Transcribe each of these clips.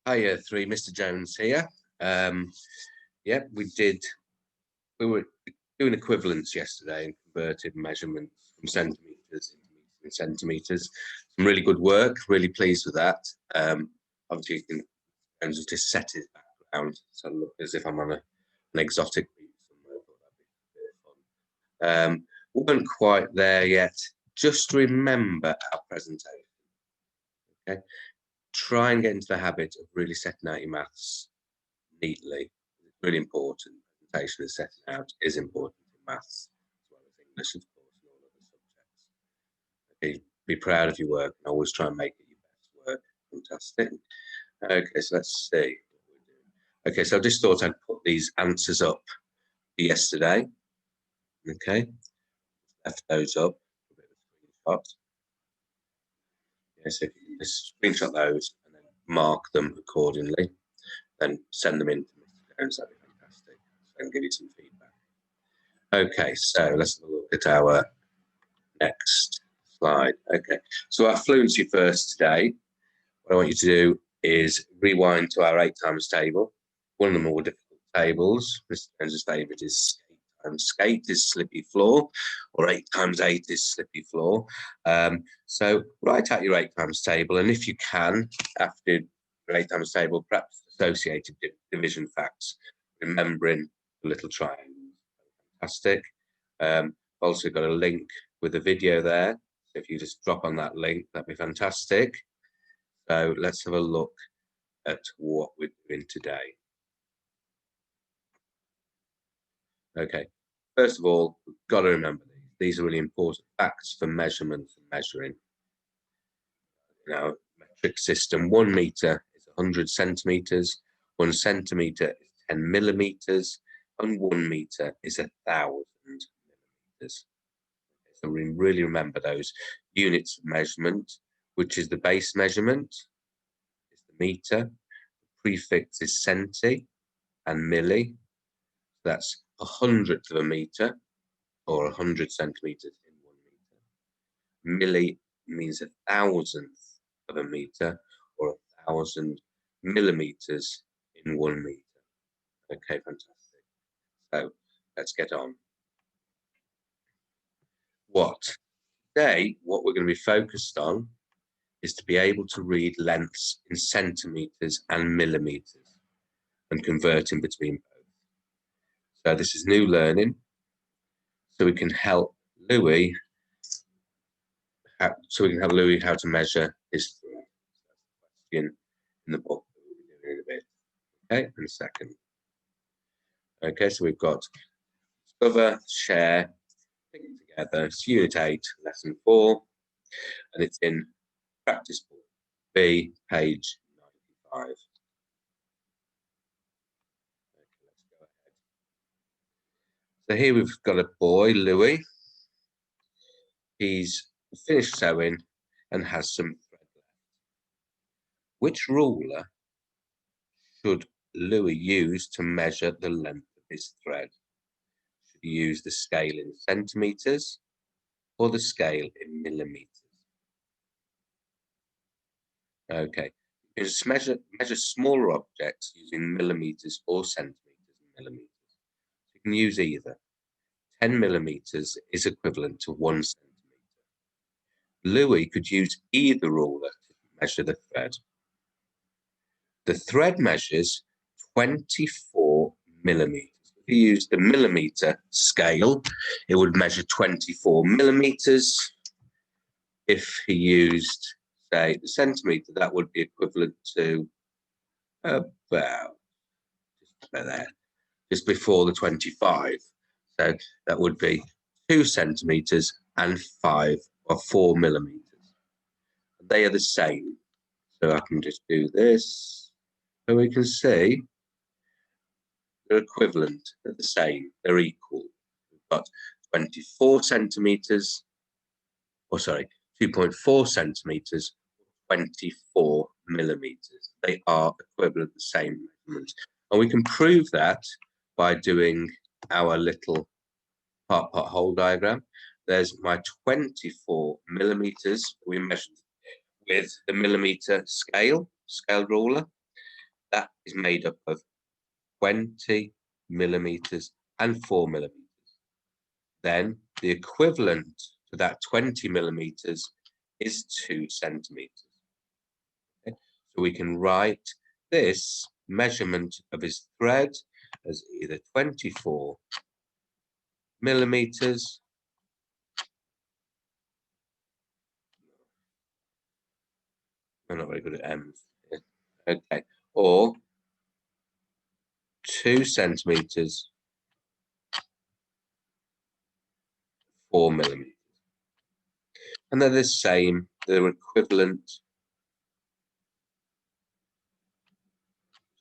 Hiya, Mr. Jones here. Yeah, we were doing equivalents yesterday and converted measurements from centimetres into meters and centimetres. Some really good work, really pleased with that. Obviously, in terms of just set his background, so I look as if I'm on an exotic beach somewhere. That'd be a bit of fun. We weren't quite there yet. Just remember our presentation. Okay, try and get into the habit of really setting out your maths neatly. It's really important. Presentation and setting out is important in maths as well as English, of course, and all other subjects. Okay, be proud of your work and always try and make it your best work. Fantastic. Okay, so let's see what we're doing. Okay, so I just thought I'd put these answers up yesterday. Okay, left those up. A bit of a screenshot. Yeah, so if you just screenshot those and then mark them accordingly, then send them in to Mr. Jones. That'd be fantastic. And give you some feedback. Okay, so let's have a look at our next slide. Okay, so our fluency first today. What I want you to do is rewind to our 8 times table. One of the more difficult tables. Mr. Jones's favourite is skate times skate is slippy floor, or 8 times 8 is slippy floor. So write out your 8 times table, and if you can, after your 8 times table, perhaps associated division facts, remembering the little triangles. Fantastic. Also got a link with a video there. So if you just drop on that link, that'd be fantastic. So let's have a look at what we're doing today. Okay, first of all, we've got to remember these. These are really important facts for measurement and measuring. Now, metric system, 1 meter is 100 centimetres, 1 centimetre is 10 millimetres, and 1 meter is 1,000 millimetres. So we really remember those units of measurement, which is the base measurement, is the meter, the prefix is centi and milli. That's 100th of a meter, or 100 centimetres in 1 meter. Milli means 1,000th of a meter, or 1,000 millimeters in 1 meter. Okay, fantastic. So let's get on. Today, what we're going to be focused on is to be able to read lengths in centimetres and millimetres and converting between both. So this is new learning, so we can help Louis how to measure his thread. That's the question in the book that we'll be doing in a bit. Okay, in a second. Okay, so we've got discover, share, think together. It's Unit 8, Lesson 4, and it's in Practice Book B, page 95. Okay, let's go ahead. So here we've got a boy, Louis. He's finished sewing and has some thread left. Which ruler should Louis use to measure the length of his thread? Should he use the scale in centimetres or the scale in millimetres? Okay, you can just measure smaller objects using millimetres or centimetres and millimetres. You can use either. 10 millimetres is equivalent to 1 centimetre. Louis could use either ruler to measure the thread. The thread measures 24 millimetres. If you use the millimetre scale, it would measure 24 millimetres. If he used, say, the centimetre, that would be equivalent to about there, just before the 25. So that would be 2 centimetres and 5 or 4 millimetres. They are the same. So I can just do this. So we can see they're equivalent, they're the same, they're equal. We've got 24 centimetres, or sorry, 2.4 centimetres, 24 millimetres. They are equivalent, the same measurement. And we can prove that by doing our little part hole diagram. There's my 24 millimetres we measured with the millimetre scale ruler. that is made up of 20 millimetres and 4 millimetres. Then the equivalent to that 20 millimetres is 2 centimetres. Okay? So we can write this measurement of his thread as either 24 millimetres I'm not very good at M's. Okay, or 2 centimetres, 4 millimetres. And they're the same, they're equivalent.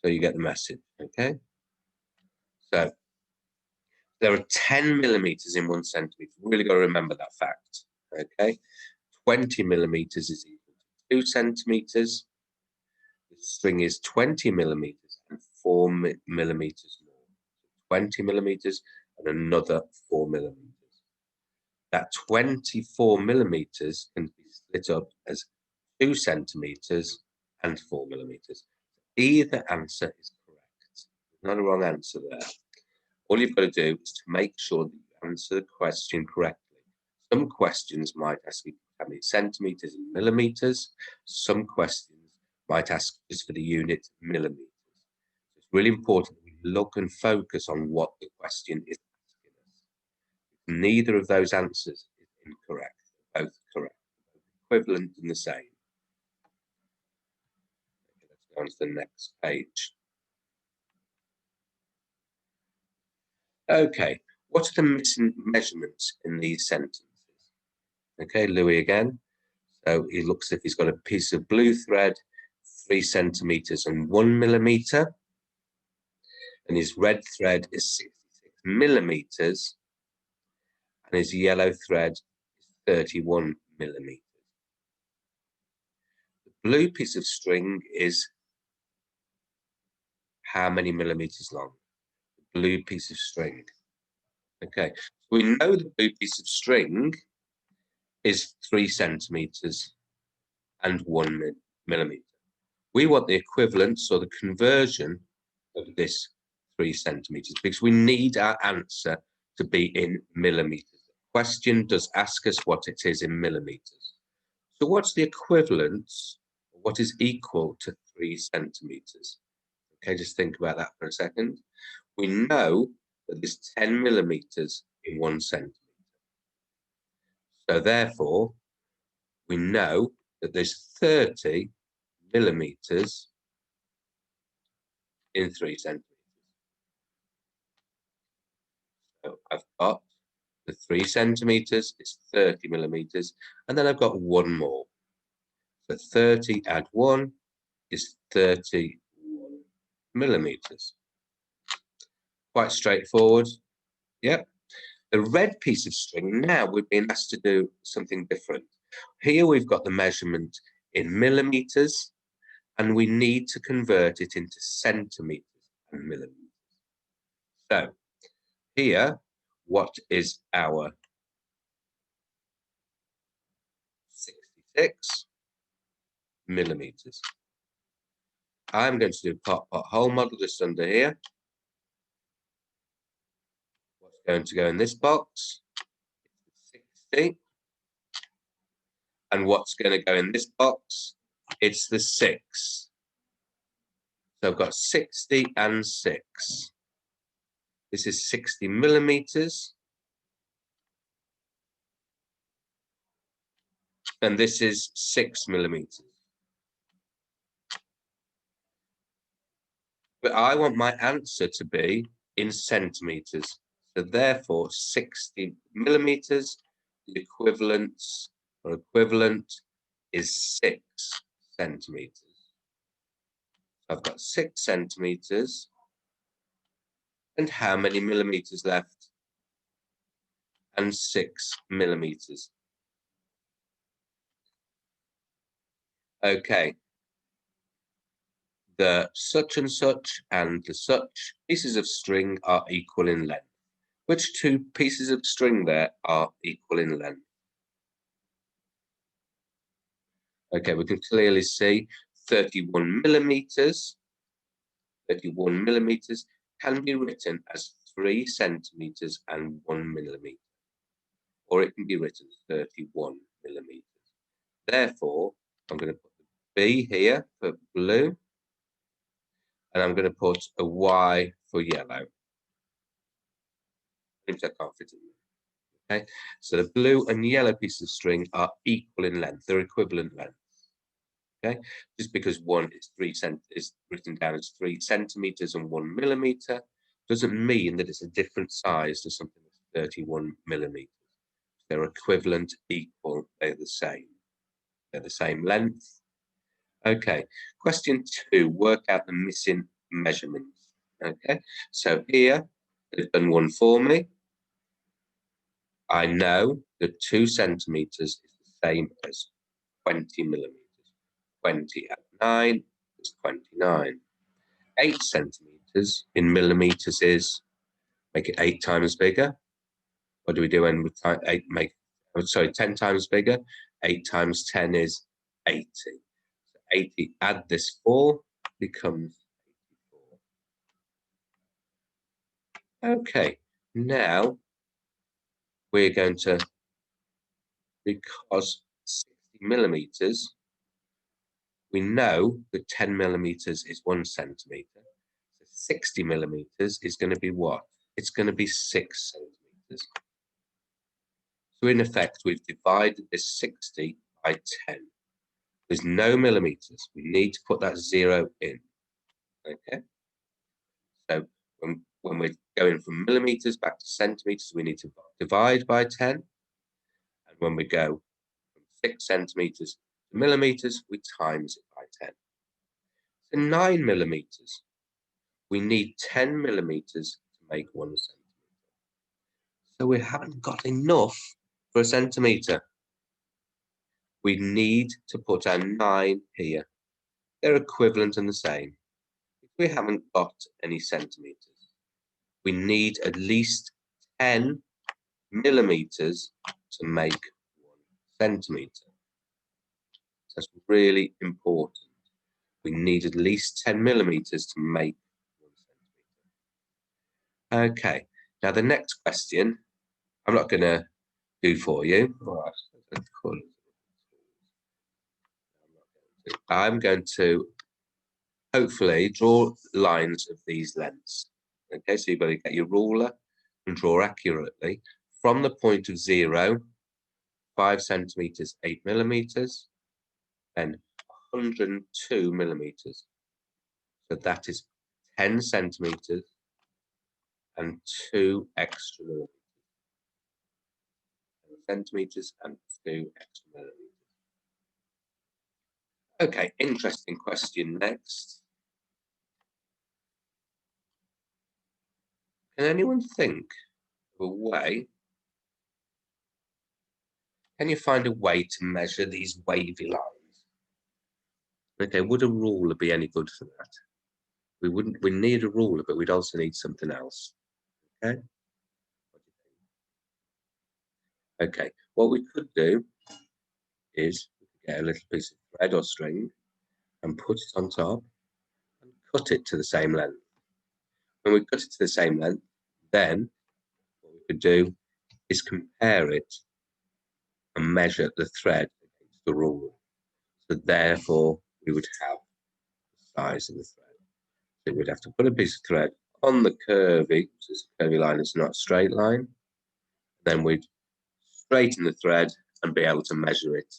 So you get the message, okay? So there are 10 millimetres in 1 centimetre. We've really got to remember that fact, okay? 20 millimetres is equal to 2 centimetres. The string is 20 millimetres and 4 millimetres more. 20 millimetres and another 4 millimetres. That 24 millimetres can be split up as 2 centimetres and 4 millimetres. Either answer is correct. There's not a wrong answer there. All you've got to do is to make sure that you answer the question correctly. Some questions might ask you how many centimetres and millimetres. Some questions might ask just for the unit millimetres. It's really important that we look and focus on what the question is asking us. Neither of those answers is incorrect. They're both correct. They're equivalent and the same. Okay, let's go on to the next page. Okay, what are the missing measurements in these sentences? Okay, Louis again. So he looks as if he's got a piece of blue thread, 3 centimetres and 1 millimetre. And his red thread is 66 millimetres. And his yellow thread is 31 millimetres. The blue piece of string is how many millimetres long? The blue piece of string. Okay, so we know the blue piece of string is 3 centimetres and 1 millimetre. We want the equivalence or the conversion of this 3 centimetres because we need our answer to be in millimetres. The question does ask us what it is in millimetres. So what's the equivalence? What is equal to 3 centimetres? Okay, just think about that for a second. We know that there's 10 millimetres in 1 centimetre. So therefore, we know that there's 30 millimetres in 3 centimetres. So I've got the 3 centimetres is 30 millimetres, and then I've got one more. So 30 add 1 is 31 millimetres. Quite straightforward. Yep. The red piece of string, now we've been asked to do something different. Here we've got the measurement in millimetres, and we need to convert it into centimetres and millimetres. So here, what is our 66 millimetres? I'm going to do pot hole model just under here. What's going to go in this box? 60. And what's going to go in this box? It's the 6. So I've got 60 and 6. This is 60 millimetres. And this is 6 millimetres. But I want my answer to be in centimetres. So therefore, 60 millimetres, the equivalence or equivalent is 6 centimetres. So I've got 6 centimetres. And how many millimetres left? And 6 millimetres. Okay. The such and such and the such pieces of string are equal in length. Which 2 pieces of string there are equal in length? Okay, we can clearly see 31 millimetres 31 millimetres can be written as 3 centimetres and 1 millimetre, or it can be written as 31 millimetres. Therefore, I'm going to put the B here for blue, and I'm going to put a Y for yellow. I can't fit in there. Okay, so the blue and yellow pieces of string are equal in length; they're equivalent length. Okay, just because one is written down as 3 centimetres and 1 millimetre doesn't mean that it's a different size to something that's 31 millimetres. They're equivalent, equal, they're the same. They're the same length. Okay, question 2, work out the missing measurements. Okay, so here they've done one for me. I know that 2 centimetres is the same as 20 millimetres. 20 at 9 is 29. 8 centimetres in millimetres is, make it 8 times bigger. What do we do when we 10 times bigger? 8 times 10 is 80. So 80, add this 4, becomes 84. Okay, now we're going to, because 60 millimetres, we know that 10 millimetres is 1 centimetre. So 60 millimetres is going to be what? It's going to be 6 centimetres. So in effect, we've divided this 60 by 10. There's no millimetres. We need to put that 0 in. Okay. So when we're going from millimetres back to centimetres, we need to divide by 10. And when we go from 6 centimetres to millimetres, we times it by 10. So 9 millimetres. We need 10 millimetres to make 1 centimetre. So we haven't got enough for a centimetre. We need to put our 9 here. They're equivalent and the same. If we haven't got any centimetres, we need at least 10 millimetres to make 1 centimetre. So that's really important. We need at least 10 millimetres to make 1 centimetre. Okay, now the next question, I'm not going to do for you. I'm going to hopefully draw lines of these lengths. Okay, so you've got to get your ruler and draw accurately from the point of 0, 5 centimetres, 8 millimetres, then 102 millimetres. So that is 10 centimetres and 2 extra millimetres. 10 centimetres and 2 extra millimetres. Okay, interesting question next. Can anyone think of a way? Can you find a way to measure these wavy lines? Okay, would a ruler be any good for that? We need a ruler, but we'd also need something else. Okay. Okay, what we could do is get a little piece of thread or string and put it on top and cut it to the same length. When we cut it to the same length, then what we could do is compare it and measure the thread against the ruler. So therefore, we would have the size of the thread. So we'd have to put a piece of thread on the curvy, so this curvy line is not a straight line. Then we'd straighten the thread and be able to measure it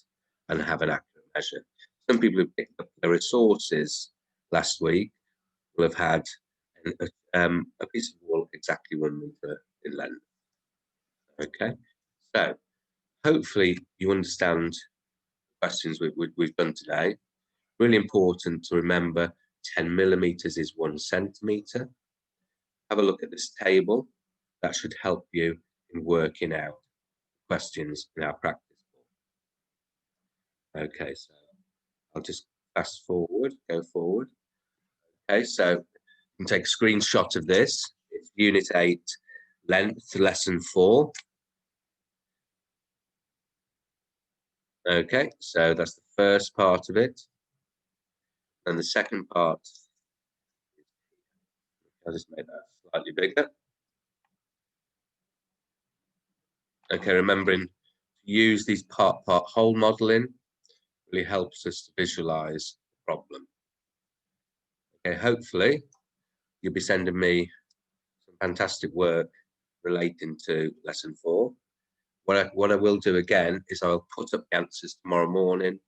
and have an accurate measure. Some people who picked up their resources last week will have had a piece of wool exactly 1 metre in length. Okay, so hopefully you understand the questions we've done today. Really important to remember 10 millimetres is 1 centimetre. Have a look at this table. That should help you in working out questions in our practice book. Okay, so I'll just fast forward, go forward. Okay, so you can take a screenshot of this. It's Unit 8, Length, Lesson 4. Okay, so that's the first part of it. And the second part is I'll just make that slightly bigger. Okay, remembering to use these part whole modeling really helps us to visualize the problem. Okay, hopefully you'll be sending me some fantastic work relating to lesson 4. What I will do again is I'll put up the answers tomorrow morning,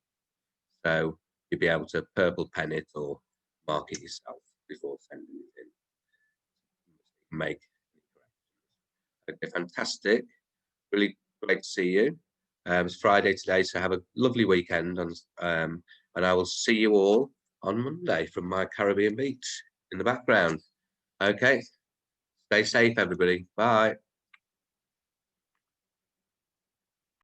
so you'll be able to purple pen it or mark it yourself before sending it in. Make okay, fantastic. Really great to see you. It's Friday today, so have a lovely weekend, and I will see you all on Monday from my Caribbean beach in the background. Okay, stay safe, everybody. Bye.